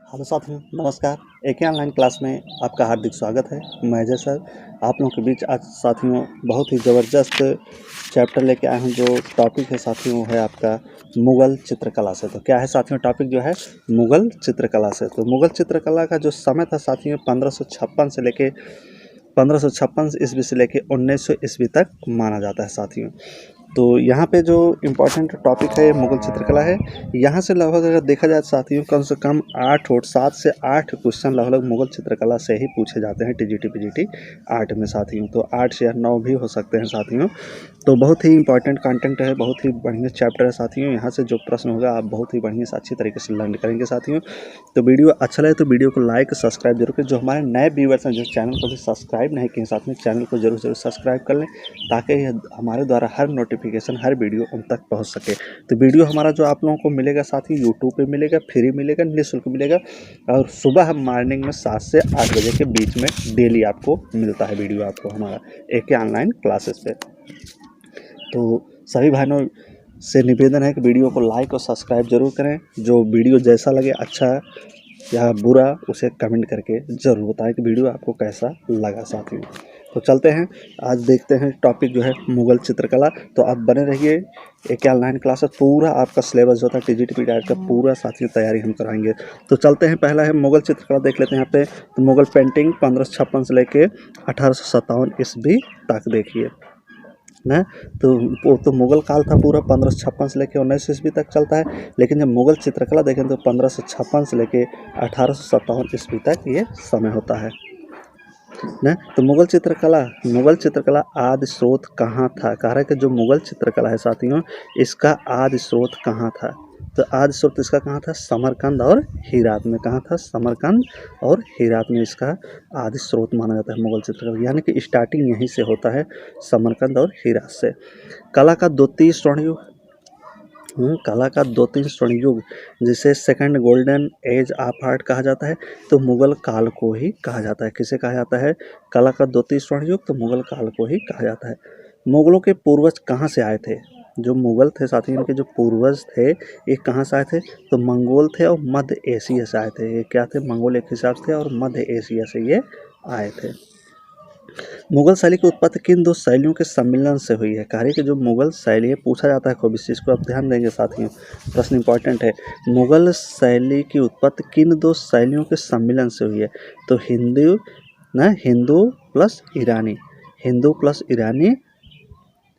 Hello साथियों, नमस्कार। एक ऑनलाइन क्लास में आपका हार्दिक स्वागत है। मैं अजय सर आप लोगों के बीच आज साथियों बहुत ही ज़बरदस्त चैप्टर लेके आए हैं। जो टॉपिक है साथियों वो है आपका मुग़ल चित्रकला से। तो क्या है साथियों टॉपिक जो है मुग़ल चित्रकला से। तो मुग़ल चित्रकला का जो समय था साथियों 1556 से लेके 1556 ईस्वी से लेके 1900 ईस्वी तक माना जाता है साथियों। तो यहाँ पे जो इम्पोर्टेंट टॉपिक है मुग़ल चित्रकला है। यहाँ से लगभग अगर देखा जाए साथियों कम से कम 7 से 8 क्वेश्चन लगभग मुग़ल चित्रकला से ही पूछे जाते हैं टीजीटी पीजीटी 8 में साथियों। तो 8 से 9 भी हो सकते हैं साथियों। तो बहुत ही इंपॉर्टेंट कंटेंट है, बहुत ही बढ़िया चैप्टर है साथियों। यहाँ से जो प्रश्न होगा आप बहुत ही बढ़िया से अच्छी तरीके से लर्न करेंगे साथियों। तो वीडियो अच्छा लगे तो वीडियो को लाइक सब्सक्राइब जरूर करें। जो हमारे नए व्यूअर्स हैं जो चैनल को भी सब्सक्राइब नहीं किए साथ में चैनल को जरूर सब्सक्राइब कर लें ताकि हमारे द्वारा हर नोटिफिकेशन हर वीडियो उन तक पहुंच सके। तो वीडियो हमारा जो आप लोगों को मिलेगा साथ ही यूट्यूब पे मिलेगा, फ्री मिलेगा, निःशुल्क मिलेगा और सुबह मॉर्निंग में 7 से 8 बजे के बीच में डेली आपको मिलता है वीडियो आपको हमारा एक ऑनलाइन क्लासेस पे। तो सभी भाइयों से निवेदन है कि वीडियो को लाइक और सब्सक्राइब जरूर करें। जो वीडियो जैसा लगे अच्छा या बुरा उसे कमेंट करके ज़रूर बताएं कि वीडियो आपको कैसा लगा साथियों। तो चलते हैं आज देखते हैं टॉपिक जो है मुग़ल चित्रकला। तो आप बने रहिए एक ऑनलाइन क्लास है। पूरा आपका सिलेबस जो था टीजीटी पीजीटी का पूरा साथियों तैयारी हम कराएंगे। तो चलते हैं पहला है मुग़ल चित्रकला देख लेते हैं यहाँ पे। तो मुग़ल पेंटिंग 1556 से लेके 1857 ईस्वी तक देखिए ना। तो वो तो मुग़ल काल था पूरा 1556 से लेके 1900 ईस्वी तक चलता है। लेकिन जब मुग़ल चित्रकला देखें तो 1556 से लेके 1857 ईस्वी तक ये समय होता है ना। तो मुग़ल चित्रकला आदि स्रोत कहाँ था। कह रहा है कि जो मुग़ल चित्रकला है साथियों इसका आदि स्रोत कहाँ था। तो आदि स्रोत इसका कहाँ था, समरकंद और हेरात में। कहाँ था, समरकंद और हेरात में इसका आदि स्रोत माना जाता है मुग़ल चित्रकला। यानी कि स्टार्टिंग यहीं से होता है, समरकंद और हेरात से। कला का द्वितीय स्वर्ण युग कला का द्वितीय स्वर्ण युग जिसे second golden age of art कहा जाता है तो मुग़ल काल को ही कहा जाता है। किसे कहा जाता है, कला का द्वितीय स्वर्ण युग तो मुग़ल काल को ही कहा जाता है। मुग़लों के पूर्वज कहाँ से आए थे। जो मुग़ल थे साथी इनके जो पूर्वज थे ये कहाँ से आए थे, तो मंगोल थे और मध्य एशिया से आए थे। ये क्या थे, मंगोल एक हिसाब से थे और मध्य एशिया से ये आए थे। मुग़ल शैली की उत्पत्ति किन दो शैलियों के सम्मिलन से हुई है। कह रही कि जो मुग़ल शैली है पूछा जाता है खूब, इस चीज़ को आप ध्यान देंगे साथियों, प्रश्न इंपॉर्टेंट है। मुग़ल शैली की उत्पत्ति किन दो शैलियों के सम्मिलन से हुई है। तो हिंदू प्लस ईरानी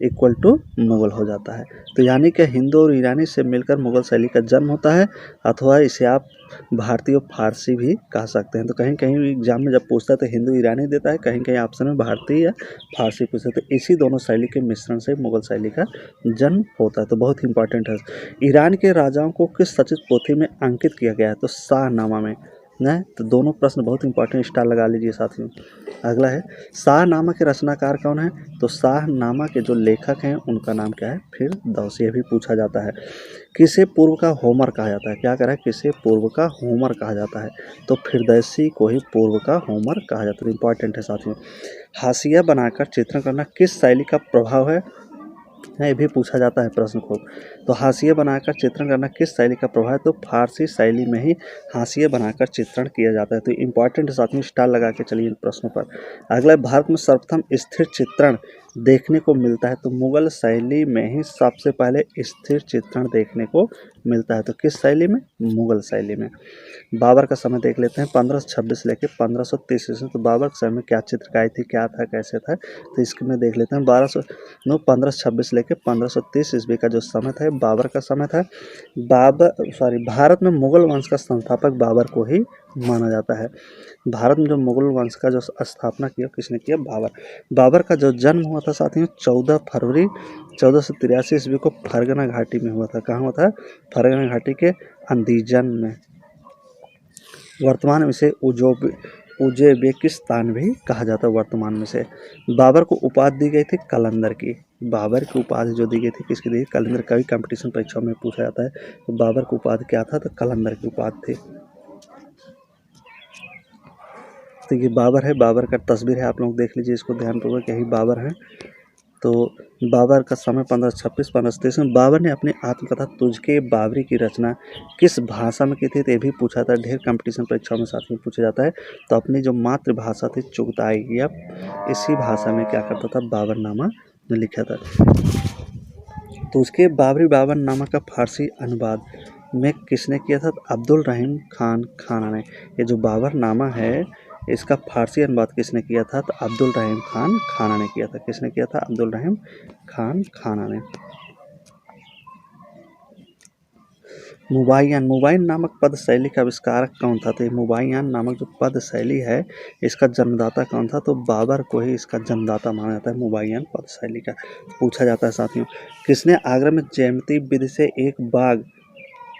इक्वल टू मुग़ल हो जाता है। तो यानी कि हिंदू और ईरानी से मिलकर मुग़ल शैली का जन्म होता है। अथवा इसे आप भारतीय और फारसी भी कह सकते हैं। तो कहीं कहीं एग्जाम में जब पूछता है तो हिंदू ईरानी देता है, कहीं कहीं ऑप्शन में भारतीय या फारसी पूछता है। तो इसी दोनों शैली के मिश्रण से मुग़ल शैली का जन्म होता है। तो बहुत ही इंपॉर्टेंट है। ईरान के राजाओं को किस सचित पोथी में अंकित किया गया है, तो शाहनामा में ना। तो दोनों प्रश्न बहुत इंपॉर्टेंट, स्टार लगा लीजिए साथियों। अगला है शाहनामा के रचनाकार कौन है, तो शाहनामा के जो लेखक हैं उनका नाम क्या है, फिरदौसी। ये भी पूछा जाता है। किसे पूर्व का होमर कहा जाता है, क्या कह रहा है, किसे पूर्व का होमर कहा जाता है, तो फिरदौसी को ही पूर्व का होमर कहा जाता है। इंपॉर्टेंट है साथियों। हाशिया बनाकर चित्रण करना किस शैली का प्रभाव है, ये भी पूछा जाता है प्रश्न को। तो हाशिए बनाकर चित्रण करना किस शैली का प्रभाव है, तो फारसी शैली में ही हाशिए बनाकर चित्रण किया जाता है। तो इंपॉर्टेंट साथ में स्टार लगा के चलिए इन प्रश्नों पर। अगला भारत में सर्वप्रथम स्थिर चित्रण देखने को मिलता है, तो मुग़ल शैली में ही सबसे पहले स्थिर चित्रण देखने को मिलता है। तो किस शैली में, मुग़ल शैली में। बाबर का समय देख लेते हैं 1526 लेके 1530 ईस्वी। तो बाबर के समय में क्या चित्रकारी थी, क्या था, कैसे था, तो इसके में देख लेते हैं 1526 लेके 1530 ईस्वी का जो समय था बाबर का समय था। भारत में मुग़ल वंश का संस्थापक बाबर को ही माना जाता है। भारत में जो मुग़ल वंश का जो स्थापना किया किसने किया, बाबर का जो जन्म हुआ था साथियों 14 फरवरी 1483 ईस्वी को फरगना घाटी में हुआ था। कहाँ हुआ था, फरगना घाटी के अंदीजन में। वर्तमान में इसे उज़्बेकिस्तान भी कहा जाता है वर्तमान में से। बाबर को उपाधि दी गई थी कलंदर की। बाबर की उपाधि जो दी गई थी किसकी दी गई, कलंदर का भी कंपटीशन परीक्षा में पूछा जाता है। तो बाबर की उपाधि क्या था, तो कलंदर की उपाधि थी। तो ये बाबर है, बाबर का तस्वीर है, आप लोग देख लीजिए इसको ध्यानपूर्वक, यही बाबर है। तो बाबर का समय 1526-1533 में बाबर ने अपनी आत्मकथा तुझके बाबरी की रचना किस भाषा में की थी, तो ये भी पूछा था, ढेर कंपटीशन परीक्षाओं में साथ में पूछा जाता है। तो अपनी जो मातृभाषा थी चुगताई, या इसी भाषा में क्या करता था, बाबरनामा लिखा था। तो उसके बाबरी बाबरनामा का फारसी अनुवाद में किसने किया था, अब्दुल रहीम खान खाना ने। ये जो बाबरनामा है इसका फारसी अनुवाद किसने किया था, तो अब्दुल रहीम खान खाना ने किया था। किसने किया था, अब्दुल रहीम खान खाना ने। मुबाय्यन, मुबाय्यन नामक पद शैली का आविष्कारक कौन था, तो मुबाय्यन नामक जो पद शैली है इसका जन्मदाता कौन था, तो बाबर को ही इसका जन्मदाता माना जाता है, मुबाय्यन पद शैली का पूछा जाता है साथियों। किसने आगरा में ज्यामिति विधि से एक बाग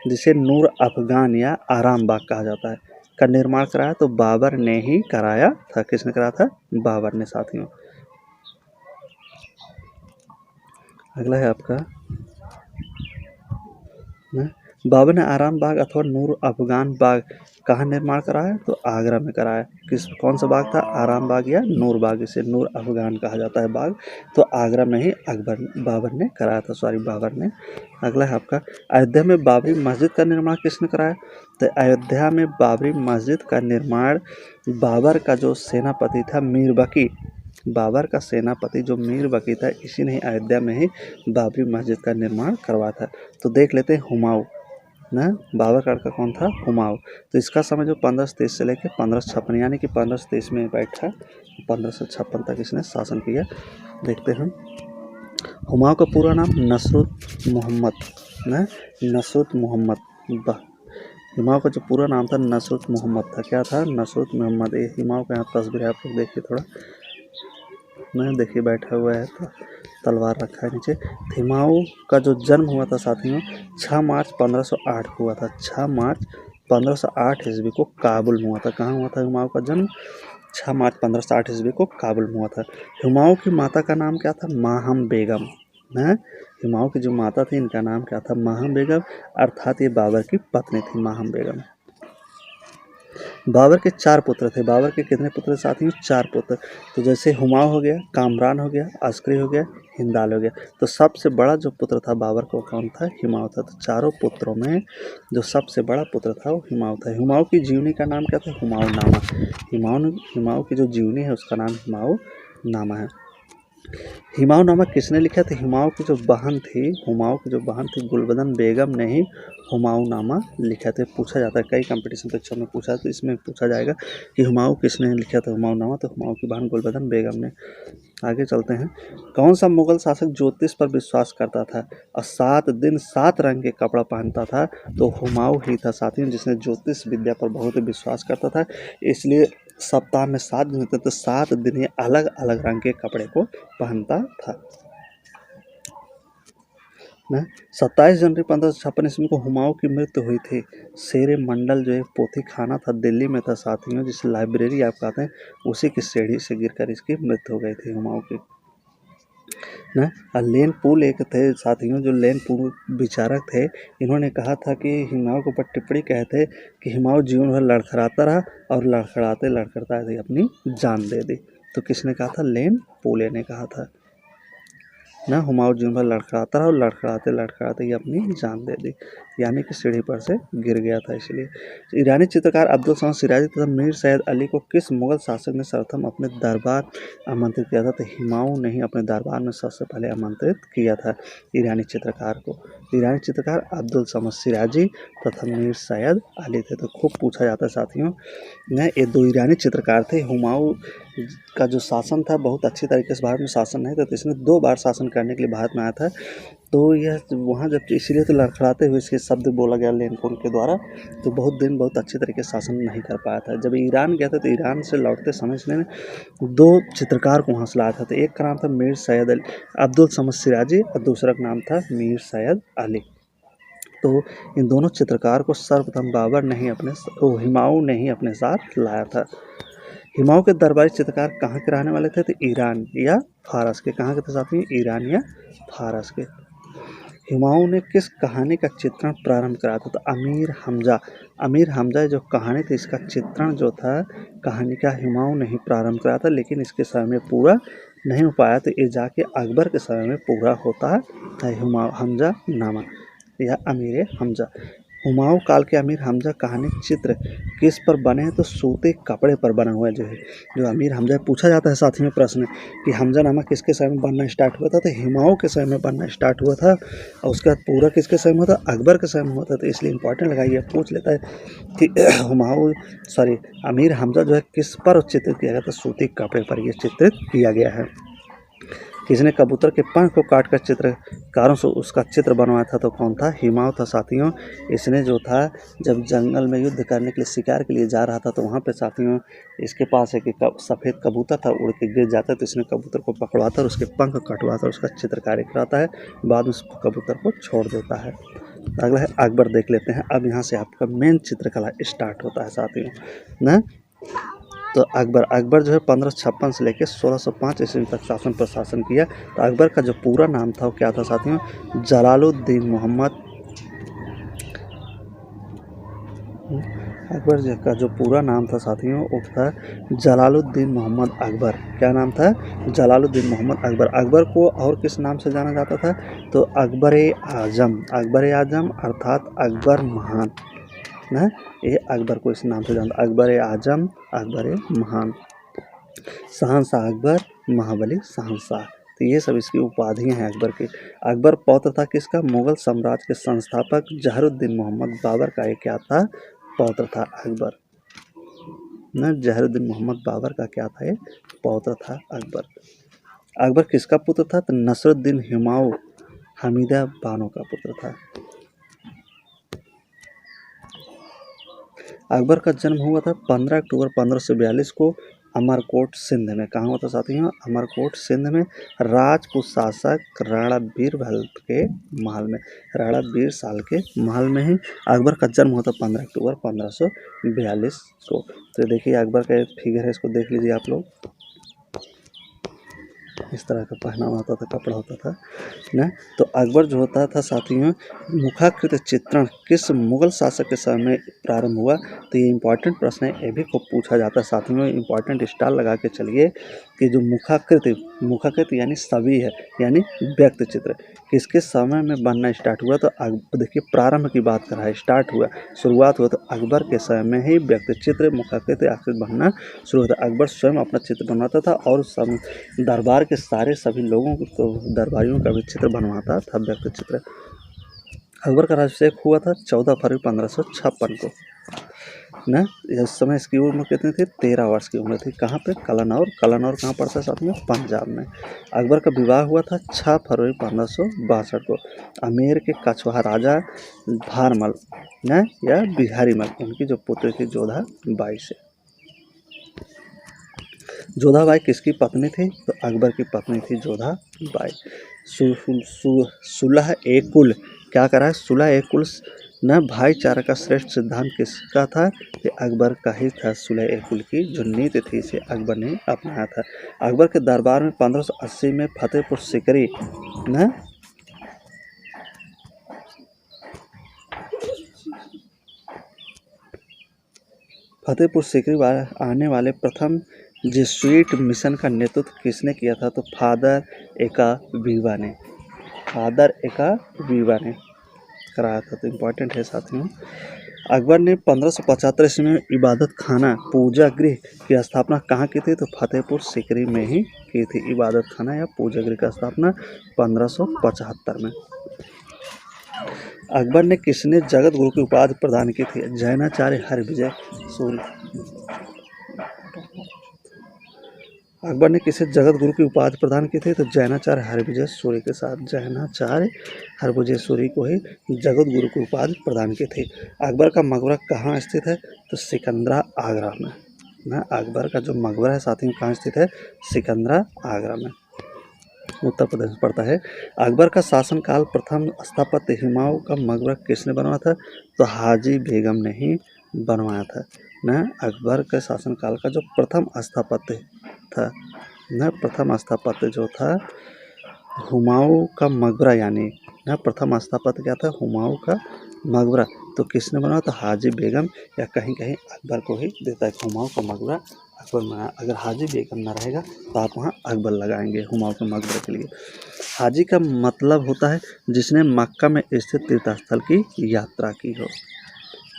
जिसे नूर अफगान या आराम बाग कहा जाता है का निर्माण कराया, तो बाबर ने ही कराया था। किसने कराया था, बाबर ने साथियों। अगला है आपका बाबर ने आराम बाग अथवा नूर अफगान बाग कहाँ निर्माण कराया, तो आगरा में कराया। कौन सा बाग था, आराम बाग या नूर बाग, इसे नूर अफगान कहा जाता है बाग, तो आगरा में ही बाबर ने कराया था, बाबर ने। अगला है आपका अयोध्या में बाबरी मस्जिद का निर्माण किसने कराया, तो अयोध्या में बाबरी मस्जिद का निर्माण बाबर का जो सेनापति था मीर बकी, बाबर का सेनापति जो मीर बकी था, इसी ने अयोध्या में ही बाबरी मस्जिद का निर्माण करवाया था। तो देख लेते हैं हुमायूं ना, बाबर का लड़का कौन था, हुमायूं। तो इसका समय जो 1523 से लेकर 1556 यानी कि 1523 में बैठा, 1556 तक इसने शासन किया। देखते हैं हुमायूं का पूरा नाम नसरुत मोहम्मद ना, नसरुत मोहम्मद। हुमायूं का जो पूरा नाम था नसरुत मोहम्मद था, क्या था, नसरुत मोहम्मद। ये हुमायूं का यहाँ तस्वीर है, आप लोग देखिए थोड़ा ना, देखिए बैठा हुआ है, तो तलवार रखा है नीचे। हुमायूं का जो जन्म हुआ था साथियों 6 मार्च 1508 को हुआ था, 6 मार्च 1508 ईस्वी को काबुल में हुआ था। कहाँ हुआ था हुमायूं का जन्म, 6 मार्च 1508 ईस्वी को काबुल में हुआ था। हुमायूं की माता का नाम क्या था, माहम बेगम है। हुमायूं की जो माता थी इनका नाम क्या था, माहम बेगम, अर्थात ये बाबर की पत्नी थी माहम बेगम। बाबर के 4 पुत्र थे। बाबर के कितने पुत्र साथियों, 4 पुत्र। तो जैसे हुमायूं हो गया, कामरान हो गया, अस्करी हो गया, हिंदाल हो गया। तो सबसे बड़ा जो पुत्र था बाबर को कौन था, हुमायूं था। तो चारों पुत्रों में जो सबसे बड़ा पुत्र था वो हुमायूं था। हुमायूं की जीवनी का नाम क्या था, हुमायूंनामा। हुमायूं की जो जीवनी है उसका नाम हुमायूंनामा है। हुमायूंनामा किसने लिखा था, हुमायूं की जो बहन थी गुलबदन बेगम ने ही हुमायूंनामा लिखा था। पूछा जाता है, कई कंपटीशन परीक्षा में पूछा, तो इसमें पूछा जाएगा कि हुमायूं किसने लिखा था हुमायूंनामा, तो हुमायूं की बहन गुलबदन बेगम ने। आगे चलते हैं, कौन सा मुगल शासक ज्योतिष पर विश्वास करता था और 7 दिन 7 रंग के कपड़ा पहनता था, तो हुमायूं ही था साथियों, जिसने ज्योतिष विद्या पर बहुत ही विश्वास करता था। इसलिए सप्ताह में 7 दिन होते, तो 7 दिन ये अलग अलग रंग के कपड़े को पहनता था ना। 27 जनवरी 1556 ईस्वी को हुमायूं की मृत्यु हुई थी। शेरे मंडल जो एक पोथी खाना था दिल्ली में था साथियों, जिसे लाइब्रेरी आप कहते हैं, उसी की सीढ़ी से गिरकर इसकी मृत्यु हो गई थी हुमायूं की ना। और लेन पूल एक थे साथियों, जो लेन पूल विचारक थे, इन्होंने कहा था कि हुमायूं के ऊपर टिप्पणी कहे थे कि हुमायूं जीवन भर लड़खड़ाता रहा और लड़खड़ाते लड़खड़ाते अपनी जान दे दी। तो किसने कहा था, लेन पूले ने कहा था ना। हुमायूं जीवन भर लड़खड़ाता रहा और लड़खड़ाते लड़खड़ाते ही अपनी जान दे दी, यानी कि सीढ़ी पर से गिर गया था इसलिए। ईरानी चित्रकार अब्दुल समद सिराजी तथा मीर सैयद अली को किस मुगल शासक ने सर्वप्रथम अपने दरबार आमंत्रित किया था, तो हुमायूं ने ही अपने दरबार में सबसे पहले आमंत्रित किया था ईरानी चित्रकार को। ईरानी चित्रकार अब्दुल समद सिराजी तथा मीर सैयद अली थे। तो खूब पूछा जाता है साथियों ना, ये 2 ईरानी चित्रकार थे। हुमायूं का जो शासन था बहुत अच्छी तरीके से भारत में शासन नहीं था, तो इसने 2 बार शासन करने के लिए भारत में आया था। तो यह वहाँ जब इसीलिए तो लड़खड़ाते हुए इसके शब्द बोला गया लेनपुल के द्वारा, तो बहुत दिन बहुत अच्छे तरीके से शासन नहीं कर पाया था। जब ईरान गया था तो ईरान से लौटते समय इसने 2 चित्रकार को वहाँ से लाया था। तो एक का नाम था मीर सैयद अली अब्दुल समद सिराजी और दूसरा का नाम था मीर सैयद अली। तो इन दोनों चित्रकार को सर्वप्रथम बाबर ने ही हुमायूं ने ही अपने साथ लाया था। हुमायूं के दरबारी चित्रकार कहाँ के रहने वाले थे, तो ईरान या फारस के। कहाँ के थे साथियों, ईरान या फारस के। हुमायूं ने किस कहानी का चित्रण प्रारंभ कराया था, तो अमीर हमजा जो कहानी थी इसका चित्रण जो था कहानी का हुमायूं ने ही प्रारंभ कराया था, लेकिन इसके समय में पूरा नहीं हो पाया तो ये जाके अकबर के समय में पूरा होता है हमजा नामा या अमीर हमजा। हुमायूं काल के अमीर हमजा कहानी चित्र किस पर बने हैं तो सूते कपड़े पर बना हुआ जो अमीर हमजा पूछा जाता है साथ में प्रश्न कि हमजा नामा किसके समय में बनना स्टार्ट हुआ था तो हुमायूं के समय में बनना स्टार्ट हुआ था और उसके बाद पूरा किसके समय में हुआ था अकबर के समय में हुआ था। तो इसलिए इंपॉर्टेंट लगाइए पूछ लेता है कि हुमायूं अमीर हमजा जो है किस पर चित्रित किया गया था सूती कपड़े पर यह चित्रित किया गया है। किसने कबूतर के पंख को काटकर चित्रकारों से उसका चित्र बनवाया था तो कौन था हुमायूं था साथियों। इसने जो था जब जंगल में युद्ध करने के लिए शिकार के लिए जा रहा था तो वहाँ पे साथियों इसके पास एक सफ़ेद कबूतर था उड़ के गिर जाता है तो इसने कबूतर को पकड़वाता और उसके पंख काटवाता और उसका चित्रकारी कराता है बाद में उस कबूतर को छोड़ देता है। अगला है अकबर देख लेते हैं। अब यहाँ से आपका मेन चित्रकला स्टार्ट होता है साथियों ना। तो अकबर जो है 1556 से लेकर 1605 ईस्वी तक प्रशासन किया। तो अकबर का जो पूरा नाम था वो क्या था साथियों जलालुद्दीन मोहम्मद। अकबर जी का जो पूरा नाम था साथियों वो था जलालुद्दीन मोहम्मद अकबर। क्या नाम था जलालुद्दीन मोहम्मद अकबर। अकबर को और किस नाम से जाना जाता था तो अकबर आजम अर्थात अकबर महान ना। ये अकबर को इस नाम से जानता अकबर आजम अकबर महान शहंशाह अकबर महाबली शहंशाह। तो ये सब इसकी उपाधियां हैं अकबर की। अकबर पौत्र था किसका मुगल साम्राज्य के संस्थापक जहरुद्दीन मोहम्मद बाबर का ये क्या था पौत्र था अकबर ना। जहरुद्दीन मोहम्मद बाबर का क्या था ये पौत्र था अकबर। अकबर किसका पुत्र था तो नसरुद्दीन हुमायूं हमीदा बानो का पुत्र था। अकबर का जन्म हुआ था 15 अक्टूबर 1542 को अमरकोट सिंध में। कहाँ हुआ था साथियों अमरकोट सिंध में राजपूत शासक राणा बीरबल के महल में। राणा बीर साल के महल में ही अकबर का जन्म हुआ था 15 अक्टूबर 1542 को। तो देखिए अकबर का एक फिगर है इसको देख लीजिए आप लोग। इस तरह का पहनावा होता था कपड़ा होता था ना। तो अकबर जो होता था साथियों मुखाकृत चित्रण किस मुगल शासक के समय में प्रारंभ हुआ तो ये इंपॉर्टेंट प्रश्न है ये भी खूब पूछा जाता है साथियों। इंपॉर्टेंट स्टार लगा के चलिए कि जो मुखाकृत यानी छवि है यानी व्यक्ति चित्र किसके समय में बनना स्टार्ट हुआ तो देखिए प्रारंभ की बात कर रहा है स्टार्ट हुआ शुरुआत हुआ तो अकबर के समय में ही व्यक्ति चित्र मुखाकृत आकृत बनना शुरू होता। अकबर स्वयं अपना चित्र बनवाता था और दरबार के सारे सभी लोगों को दरबारियों का भी चित्र बनवाता था व्यक्ति चित्र। अकबर का राज्याभिषेक हुआ था 14 फरवरी 1556 को ना। इस समय इसकी उम्र कितनी थी 13 वर्ष की उम्र थी। कहाँ पे कलानौर कहाँ पड़ता है साथ में पंजाब में। अकबर का विवाह हुआ था 6 फरवरी 1562 को अमेर के कछवाहा राजा भारमल न या बिहारी मल उनकी जो पुत्री थी जोधा बाई से। जोधा बाई किसकी पत्नी थी तो अकबर की पत्नी थी जोधा बाई। सुलह ए कुल क्या करा है सुलह ए कुल न भाईचारा का श्रेष्ठ सिद्धांत किसका था कि अकबर का ही था। सुलह ए कुल की जो नीति थी इसे अकबर ने अपनाया था। अकबर के दरबार में 1580 में फतेहपुर सीकरी न फतेहपुर सीकरी आने वाले प्रथम जेसुइट मिशन का नेतृत्व किसने किया था तो फादर एका वीवा ने कराया था। तो इम्पोर्टेंट है साथियों। अकबर ने 1575 ईस्वी में इबादत खाना पूजा गृह की स्थापना कहाँ की थी तो फतेहपुर सीकरी में ही की थी। इबादत खाना या पूजा गृह की स्थापना 1575 में। अकबर ने किसने जगत गुरु की उपाधि प्रदान की थी जैनाचार्य हरिविजय सूर्य। अकबर ने किसे जगत गुरु की उपाधि प्रदान की थी तो जैनाचार्य हरिविजय सूर्य के साथ जैनाचार्य हरिविजय सूर्य को ही जगत गुरु की उपाधि प्रदान की थी। अकबर का मकबरा कहाँ स्थित है तो सिकंदरा आगरा में ना। अकबर का जो मकबरा है साथियों कहाँ स्थित है सिकंदरा आगरा में उत्तर प्रदेश में पड़ता है। अकबर का शासनकाल प्रथम स्थापत्य हुमायूं का मकबरा किसने बनवाया था तो हाजी बेगम ने ही बनवाया था ना। अकबर के शासनकाल का जो प्रथम स्थापत्य था ना प्रथम स्थापत्य जो था हुमायूं का मकबरा यानी ना प्रथम स्थापत्य क्या था हुमायूं का मकबरा तो किसने बनाया, तो हाजी बेगम या कहीं कहीं अकबर को ही देता है। हुमायूं का मकबरा अकबर बनाया। अगर हाजी बेगम ना रहेगा तो आप वहाँ अकबर लगाएंगे हुमायूं के मकबरे के लिए। हाजी का मतलब होता है जिसने मक्का में स्थित तीर्थस्थल की यात्रा की हो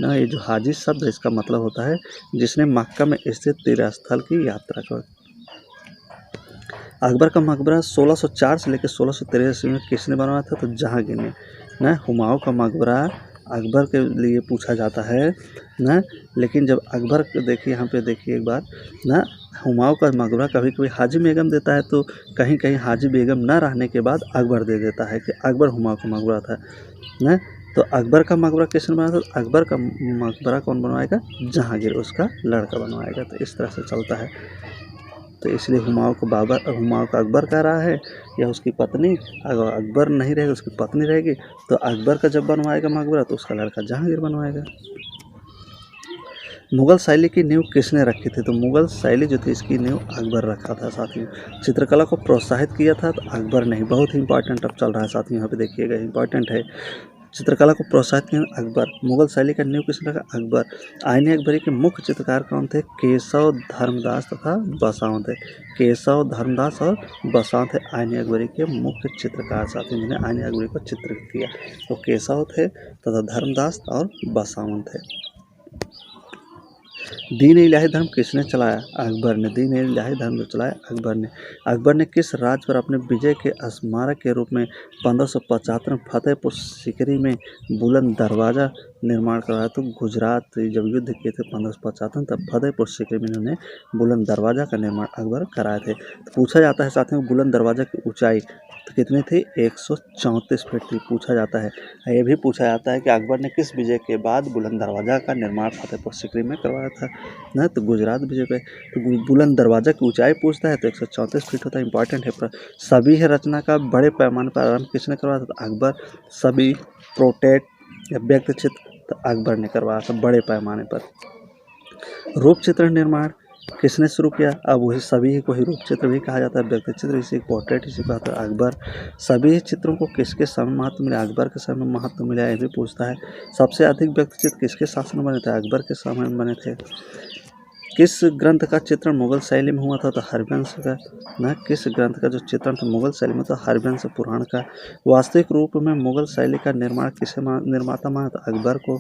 ना। ये जो हाजी शब्द है इसका मतलब होता है जिसने मक्का में स्थित तीर्थस्थल की यात्रा की। अकबर का मकबरा 1604 से लेकर 1683 में किसने बनवाया था, तो जहांगीर ने ना। हुमायूं का मकबरा अकबर के लिए पूछा जाता है ना, लेकिन जब अकबर देखिए यहाँ पे देखिए एक बार ना, हुमायूं का मकबरा कभी कभी हाजी बेगम देता है तो कहीं कहीं हाजी बेगम न रहने के बाद अकबर दे देता है कि अकबर हुमायूं का मकबरा था ना। तो अकबर का मकबरा किसने बनाया था, अकबर का मकबरा कौन बनवाएगा, जहांगीर उसका लड़का बनवाएगा। तो इस तरह से चलता है। तो इसलिए हुमायूं का अकबर कह रहा है या उसकी पत्नी, अगर अकबर नहीं रहेगा उसकी पत्नी रहेगी तो अकबर का जब बनवाएगा मकबरा तो उसका लड़का जहांगीर बनवाएगा। मुग़ल शैली की नींव किसने रखी थी, तो मुग़ल शैली जो थी इसकी नींव अकबर रखा था साथियों। चित्रकला को प्रोत्साहित किया था तो अकबर ने। बहुत ही इंपॉर्टेंट अब चल रहा है साथियों, यहाँ पे देखिएगा इंपॉर्टेंट है। चित्रकला को प्रोत्साहित किया अकबर। मुग़ल शैली का नींव किसने रखा, अकबर। आईने अकबरी के मुख्य चित्रकार कौन थे, केशव धर्मदास तथा बसंत थे। केशव धर्मदास और बसंत थे आईने अकबरी के मुख्य चित्रकार साथियों, जिन्हें आईने अकबरी को चित्रित किया। तो केशव थे तथा धर्मदास और बसंत थे। दीन इलाही धर्म किसने चलाया, अकबर ने। दीन इलाही धर्म जो चलाया अकबर ने। अकबर ने किस राज्य पर अपने विजय के स्मारक के रूप में 1575 में फतेहपुर सीकरी में बुलंद दरवाज़ा निर्माण करवाया, तो गुजरात जब युद्ध किए थे 1575 तब फतेहपुर सीकरी में इन्होंने बुलंद दरवाज़ा का निर्माण अकबर कराए थे। तो पूछा जाता है साथियों बुलंद दरवाज़ा की ऊंचाई तो कितनी थी, 134 फीट थी। पूछा जाता है, ये भी पूछा जाता है कि अकबर ने किस विजय के बाद बुलंद दरवाज़ा का निर्माण फतेहपुर सीकरी में करवाया था ना, तो गुजरात विजय पे। तो बुलंद दरवाज़ा की ऊंचाई पूछता है तो 134 फीट होता है। इंपॉर्टेंट है। सभी रचना का बड़े पैमाने पर आरंभ किसने करवाया था, तो अकबर। सभी प्रोटेट या व्यक्त चित्र तो अकबर ने करवाया था बड़े पैमाने पर। रूप चित्र निर्माण किसने शुरू किया, अब वही सभी को ही रूप चित्र भी कहा जाता है, व्यक्त चित्र इसी पोर्ट्रेट इसी को कहता है अकबर। सभी चित्रों को किसके समय महत्व मिला, अकबर के समय में महत्व मिला, यह भी पूछता है। सबसे अधिक व्यक्त चित्र किसके शासन में बने थे, अकबर के समय में बने थे। किस ग्रंथ का चित्रण मुगल शैली में हुआ था, तो हरिवंश का ना। किस ग्रंथ का जो चित्रण था मुगल शैली में, तो हरिवंश पुराण का। वास्तविक रूप में मुगल शैली का निर्माण किसे निर्माता माना था, अकबर को।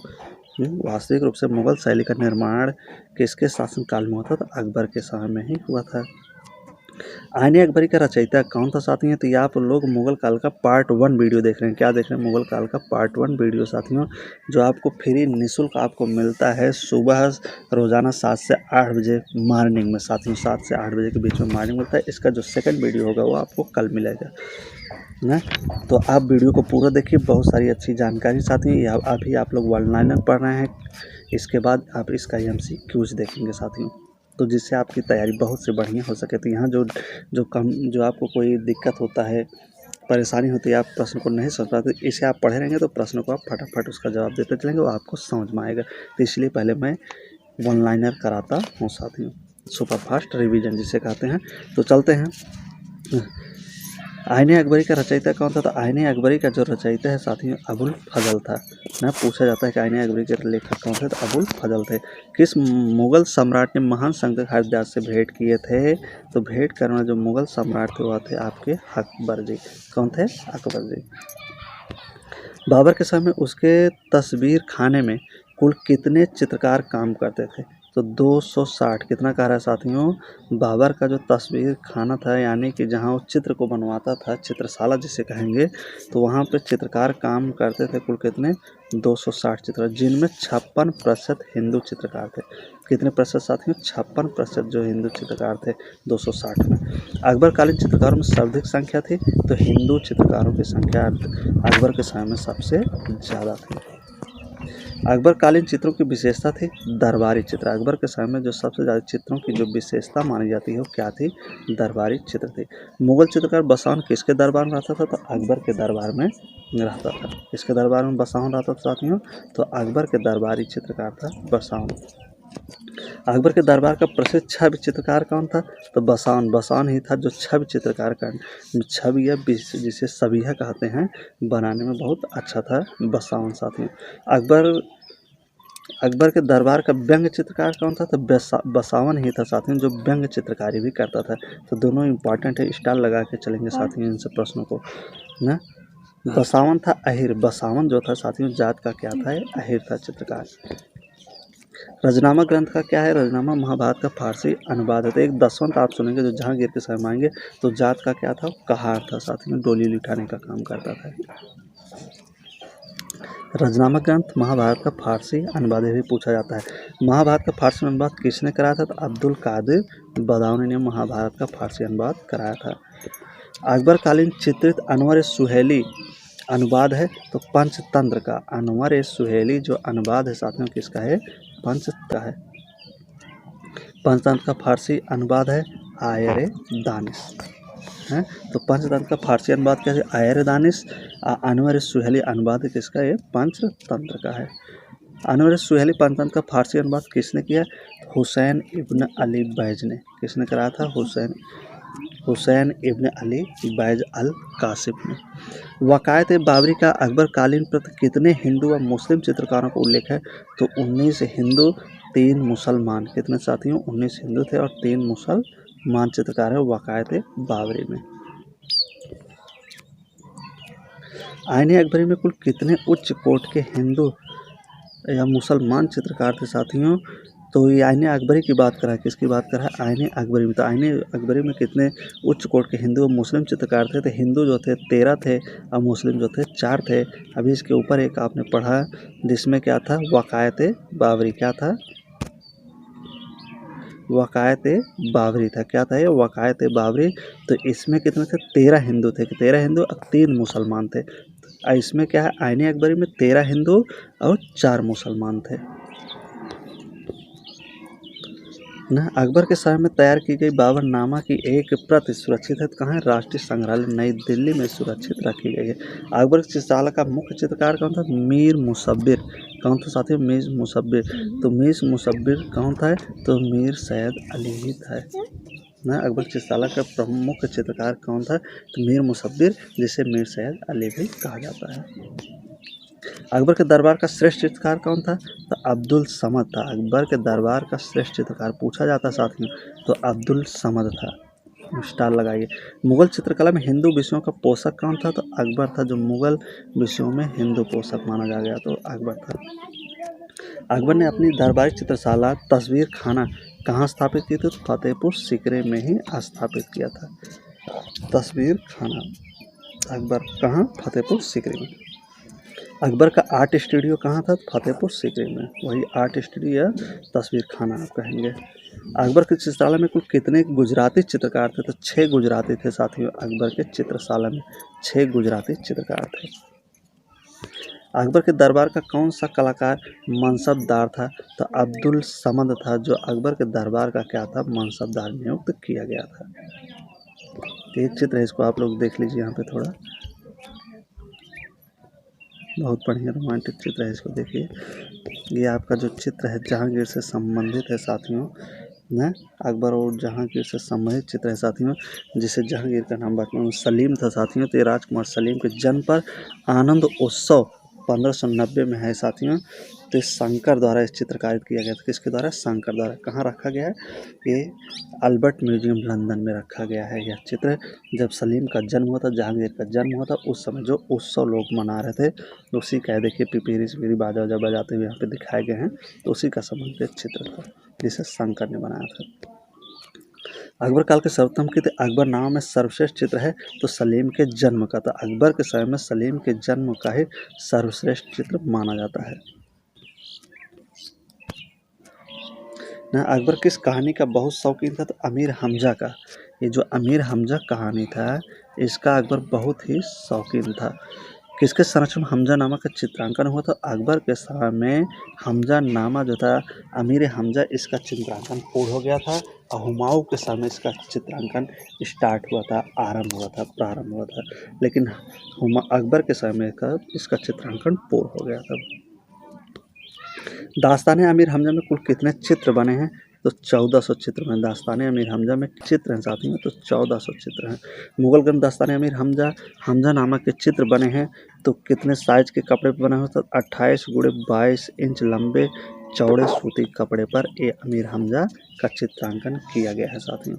वास्तविक रूप से मुगल शैली का निर्माण किसके शासनकाल में हुआ था, तो अकबर के समय में ही हुआ था। आईने अकबरी का रचयिता कौन था साथियों, तो ये आप लोग मुगल काल का पार्ट 1 वीडियो देख रहे हैं। क्या देख रहे हैं, मुगल काल का पार्ट 1 वीडियो साथियों, जो आपको फ्री निःशुल्क आपको मिलता है सुबह रोज़ाना 7 से 8 बजे मॉर्निंग में साथियों, 7 से 8 बजे के बीच में मॉर्निंग मिलता है। इसका जो सेकंड वीडियो होगा वो आपको कल मिलेगा ना। तो आप वीडियो को पूरा देखिए, बहुत सारी अच्छी जानकारी साथियों। अभी आप लोग वन लाइनर पढ़ रहे हैं, इसके बाद आप इसका MCQs देखेंगे साथियों, तो जिससे आपकी तैयारी बहुत से बढ़िया हो सके। तो यहाँ जो आपको कोई दिक्कत होता है, परेशानी होती है, आप प्रश्न को नहीं समझ पाते, इसे आप पढ़े रहेंगे तो प्रश्न को आप फटाफट उसका जवाब देते चलेंगे, वो आपको समझ में आएगा। तो इसलिए पहले मैं वन लाइनर कराता हूँ साथियों, सुपर फास्ट रिविजन जिसे कहते हैं। तो चलते हैं। आईने अकबरी का रचयिता कौन था, तो आईने अकबरी का जो रचयिता है साथियों अबुल फजल था ना। पूछा जाता है कि आईने अकबरी के लेखक कौन थे, तो अबुल फजल थे। किस मुगल सम्राट ने महान शंकर हरिदास से भेंट किए थे, तो भेंट करने वाले जो मुगल सम्राट थे वह थे आपके अकबर जी। कौन थे, अकबर जी। बाबर के समय में उसके तस्वीर खाने में कुल कितने चित्रकार काम करते थे, तो 260। कितना कह रहा है साथियों, बाबर का जो तस्वीर खाना था यानी कि जहाँ वो चित्र को बनवाता था, चित्रशाला जिसे कहेंगे, तो वहाँ पे चित्रकार काम करते थे कुल कितने, 260 चित्रकार, जिनमें 56% हिंदू चित्रकार थे। कितने प्रतिशत साथियों, 56% जो हिंदू चित्रकार थे 260 में। अकबरकालीन चित्रकारों में सर्वाधिक संख्या थी, तो हिंदू चित्रकारों की संख्या अकबर के समय में सबसे ज़्यादा थी। अकबरकालीन चित्रों की विशेषता थी दरबारी चित्र। अकबर के समय में जो सबसे ज़्यादा चित्रों की जो विशेषता मानी जाती है वो क्या थी, दरबारी चित्र थी। मुगल चित्रकार बसंत किसके दरबार में रहता था, तो अकबर के दरबार में रहता था। किसके दरबार में बसंत रहता था साथियों, तो अकबर के दरबारी चित्रकार था बसंत। अकबर के दरबार का प्रसिद्ध छवि चित्रकार कौन था? तो बसावन, बसावन ही था जो छवि चित्रकार का छवि या जिसे सबिया कहते हैं बनाने में बहुत अच्छा था बसावन साथियों। अकबर के दरबार का व्यंग्य चित्रकार कौन था? तो बसावन ही था साथियों जो व्यंग्य चित्रकारी भी करता था। तो दोनों इंपॉर्टेंट है, स्टार लगा के चलेंगे साथियों इनसे प्रश्नों को ना। बसावन था अहिर, बसावन जो था साथियों जात का क्या था? अहिर था चित्रकार। रजनामा ग्रंथ का क्या है? रजनामा महाभारत का फारसी अनुवाद है। तो एक दसवंत आप सुनेंगे जो जहांगीर के समय आएंगे तो जात का क्या था? कहार था साथियों, डोली लिटाने का काम करता था। रजनामा ग्रंथ महाभारत का फारसी अनुवाद भी पूछा जाता है। महाभारत का फारसी अनुवाद किसने कराया था? तो अब्दुल कादिर बदाऊनी ने महाभारत का फारसी अनुवाद कराया था। अकबर कालीन चित्रित अनवर सुहेली अनुवाद है तो पंचतंत्र का। अनवर सुहेली जो अनुवाद है साथियों किसका है? पंचतंत्र का है। पंचतंत्र का फारसी अनुवाद है आयर दानिश है। तो पंचतंत्र का फारसी अनुवाद क्या है? आयर दानिश। अनवर सुहेली अनुवाद किसका? ये पंचतंत्र का है। अनवर सुहेली पंचतंत्र का फारसी अनुवाद किसने किया? हुसैन इब्न अली बैज ने। किसने कराया था? हुसैन इब्न अली बैज अल कासिफ ने। वकायत बाबरी का अकबर कालीन प्रति कितने हिंदू व मुस्लिम चित्रकारों का उल्लेख है? तो 19 हिंदू 3 मुसलमान। कितने साथियों? 19 हिंदू थे और 3 मुसलमान चित्रकार है वकायत बाबरी में। आईने अकबरी में कुल कितने उच्च कोट के हिंदू या मुसलमान चित्रकार थे साथियों? तो ये आईने अकबरी की बात करा है। किसकी बात करा है? आईने अकबरी में। तो आईने अकबरी में कितने उच्च कोट के हिंदू और मुस्लिम चित्रकार थे? तो हिंदू जो थे 13 थे और मुस्लिम जो थे 4 थे। अभी इसके ऊपर एक आपने पढ़ा जिसमें क्या था? वकायत बाबरी। क्या था? वकायत बाबरी था। क्या था ये? वकायत बाबरी। तो इसमें कितने थे? 13 हिंदू थे। 13 हिंदू और 3 मुसलमान थे। और इसमें क्या है? आईने अकबरी में 13 हिंदू और 4 मुसलमान थे ना। अकबर के समय में तैयार की गई बाबरनामा की एक प्रति सुरक्षित है कहाँ है? राष्ट्रीय संग्रहालय नई दिल्ली में सुरक्षित रखी गई है। अकबर की चित्रशाला का मुख्य चित्रकार कौन था? मीर मुसव्विर। कौन था साथियों? मीर मुसव्विर। तो मीर मुसव्विर कौन था? तो मीर सैयद अली ही था ना। अकबर की चित्रशाला का प्रमुख चित्रकार कौन था? तो मीर मुसव्विर, जिसे मीर सैयद अली भी कहा जाता है। अकबर के दरबार का श्रेष्ठ चित्रकार कौन था? तो अब्दुल समद था। अकबर के दरबार का श्रेष्ठ चित्रकार पूछा जाता साथियों तो अब्दुल समद था। स्टार लगाइए। मुगल चित्रकला में हिंदू विषयों का पोषक कौन था? तो अकबर था जो मुगल विषयों में हिंदू पोषक माना जा गया तो अकबर था। अकबर ने अपनी दरबारी चित्रशाला तस्वीर खाना कहाँ स्थापित की थी? तो फतेहपुर सीकरी में ही स्थापित किया था तस्वीर खाना। अकबर कहाँ? फतेहपुर सीकरी में। अकबर का आर्ट स्टूडियो कहाँ था? फतेहपुर सीकरी में। वही आर्ट स्टूडियो या तस्वीर खाना आप कहेंगे। अकबर की चित्रशाला में कुल कितने गुजराती चित्रकार थे? तो 6 गुजराती थे साथियों। अकबर के चित्रशाला में 6 गुजराती चित्रकार थे। अकबर के दरबार का कौन सा कलाकार मनसबदार था? तो अब्दुल समद था जो अकबर के दरबार का क्या था? मनसबदार नियुक्त किया गया था। एक चित्र है, इसको आप लोग देख लीजिए यहाँ पे थोड़ा, बहुत बढ़िया रोमांटिक चित्र है, इसको देखिए। ये आपका जो चित्र है जहांगीर से संबंधित है साथियों ना। अकबर और जहांगीर से संबंधित चित्र है साथियों, जिसे जहांगीर का नाम बाद में सलीम था साथियों। तो ये राजकुमार सलीम के जन्म पर आनंद उत्सव 1590 में है साथियों। तो शंकर द्वारा इस चित्रकारित किया गया था। किसके द्वारा? शंकर द्वारा। कहाँ रखा गया है? ये अल्बर्ट म्यूजियम लंदन में रखा गया है यह चित्र। जब सलीम का जन्म हुआ था, जहांगीर का जन्म हुआ था, उस समय जो उत्सव लोग मना रहे थे उसी का देखिए पिपीरी सिपीरी बाजा वाजा बजाते हुए यहाँ पे दिखाए गए हैं। तो उसी का संबंधित चित्र था जिसे शंकर ने बनाया था। अकबर काल के सर्वोत्तम कृत अकबरनामा में सर्वश्रेष्ठ चित्र है तो सलीम के जन्म का था। अकबर के समय में सलीम के जन्म का ही सर्वश्रेष्ठ चित्र माना जाता है ना। अकबर किस कहानी का बहुत शौकीन था? तो अमीर हमजा का। ये जो अमीर हमजा कहानी था इसका अकबर बहुत ही शौकीन था। किसके संरक्षण में हमजा नामा का चित्रांकन हुआ था? अकबर के समय में हमजा नामा जो था अमीर हमजा, इसका चित्रांकन पूर्ण हो गया था और हुमायूं के समय इसका चित्रांकन स्टार्ट हुआ था, प्रारंभ हुआ था। लेकिन अकबर के समय का इसका चित्रांकन पूर्ण हो गया था। दास्तान अमीर हमजा में कुल कितने चित्र बने हैं? तो 1400 चित्र हैं। दास्तान अमीर हमजा में चित्र हैं साथियों, तो 1400 चित्र हैं। मुगल ग्रंथ दास्तान अमीर हमजा हमजा नामक के चित्र बने हैं, तो कितने साइज के कपड़े पर बने हुए? तो 28 × 22 इंच लंबे चौड़े सूती कपड़े पर ये अमीर हमजा का चित्रांकन किया गया है साथियों।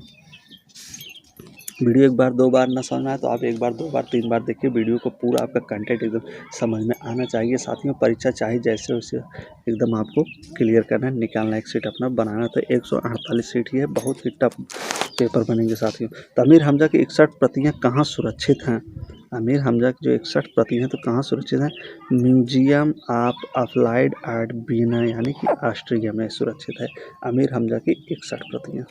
वीडियो एक बार दो बार ना समझ में आए तो आप एक बार, दो बार, 3 बार देखिए वीडियो को, पूरा आपका कंटेंट एकदम समझ में आना चाहिए साथियों। परीक्षा चाहे जैसे वैसे एकदम आपको क्लियर करना है, निकालना, एक सीट अपना बनाना। तो 148 सीट ही है, बहुत ही टफ पेपर बनेंगे साथियों। तो अमीर हमजा की 61 प्रतियाँ कहाँ सुरक्षित हैं? अमीर हमजा की जो 61 प्रतियाँ हैं तो कहाँ सुरक्षित हैं? Museum of applied art Vienna यानी कि ऑस्ट्रिया में सुरक्षित है अमीर हमजा की 61 प्रतियाँ।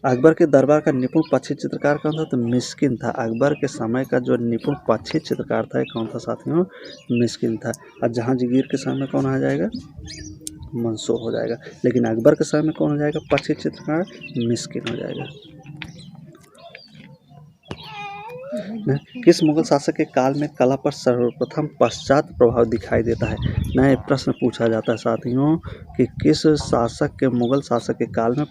अकबर के दरबार का निपुण पक्षी चित्रकार कौन था? तो मिस्किन था। अकबर के समय का जो निपुण पक्षी चित्रकार था कौन था साथियों? मिस्किन था। और जहांगीर के समय में कौन आ जाएगा? मंसूर हो जाएगा। लेकिन अकबर के समय में कौन हो जाएगा पक्षी चित्रकार? मिस्किन हो जाएगा। किस मुगल शासक के काल में कला पर सर्वप्रथम पश्चात प्रभाव दिखाई देता है? नया प्रश्न पूछा जाता है साथियों कि किस शासक के मुगल शासक के काल में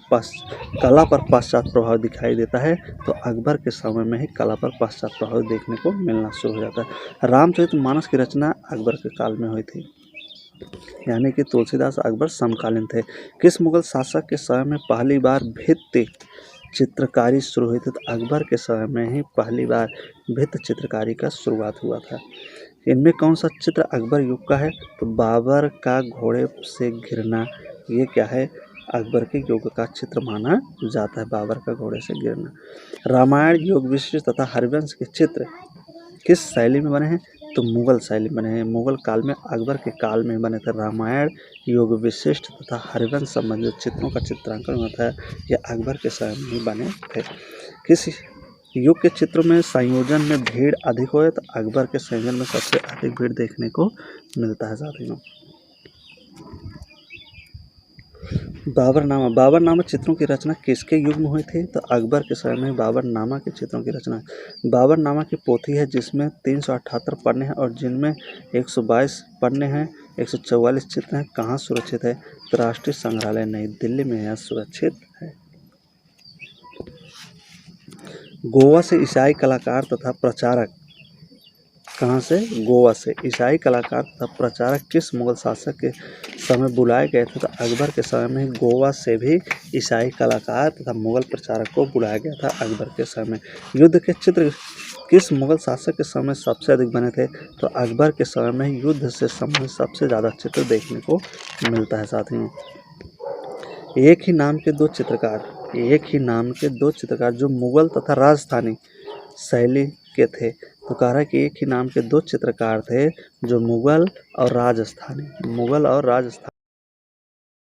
कला पर पश्चात प्रभाव दिखाई देता है? तो अकबर के समय में ही कला पर पश्चात प्रभाव देखने को मिलना शुरू हो जाता है। रामचरितमानस की रचना अकबर के काल में हुई थी, यानी कि तुलसीदास अकबर समकालीन थे। किस मुगल शासक के समय में पहली बार भित्ति चित्रकारी शुरू हुई थी? तो अकबर के समय में ही पहली बार भित्ति चित्रकारी का शुरुआत हुआ था। इनमें कौन सा चित्र अकबर युग का है? तो बाबर का घोड़े से गिरना, ये क्या है? अकबर के युग का चित्र माना जाता है, बाबर का घोड़े से गिरना। रामायण, योग विशिष्ट तथा हरिवंश के चित्र किस शैली में बने हैं? तो मुगल शैली में बने हैं। मुगल काल में अकबर के काल में बने थे। रामायण, योग विशिष्ट तथा हरिवंश संबंधित चित्रों का चित्रांकन होता है, यह अकबर के समय में ही बने थे। किस युग के चित्रों में संयोजन में भीड़ अधिक हो? तो अकबर के संयोजन में सबसे अधिक भीड़ देखने को मिलता है साथियों। बाबरनामा चित्रों की रचना किसके युग में हुई थी? तो अकबर के समय में बाबरनामा के चित्रों की रचना। बाबरनामा की पोथी है जिसमें 378 पन्ने हैं और जिनमें 122 पन्ने हैं, 144 चित्र हैं। कहाँ सुरक्षित है? तो राष्ट्रीय संग्रहालय नई दिल्ली में यह सुरक्षित है। गोवा से ईसाई कलाकार तथा प्रचारक, कहाँ से? गोवा से ईसाई कलाकार तथा प्रचारक किस मुगल शासक के समय बुलाए गए थे? तो अकबर के समय में गोवा से भी ईसाई कलाकार तथा मुगल प्रचारक को बुलाया गया था अकबर के समय में। युद्ध के चित्र किस मुगल शासक के समय सबसे अधिक बने थे? तो अकबर के समय में युद्ध से संबंधित सबसे ज़्यादा चित्र देखने को मिलता है साथियों। एक ही नाम के दो चित्रकार जो मुगल तथा राजस्थानी शैली के थे। तो कह रहा है कि एक ही नाम के दो चित्रकार थे जो मुगल और राजस्थानी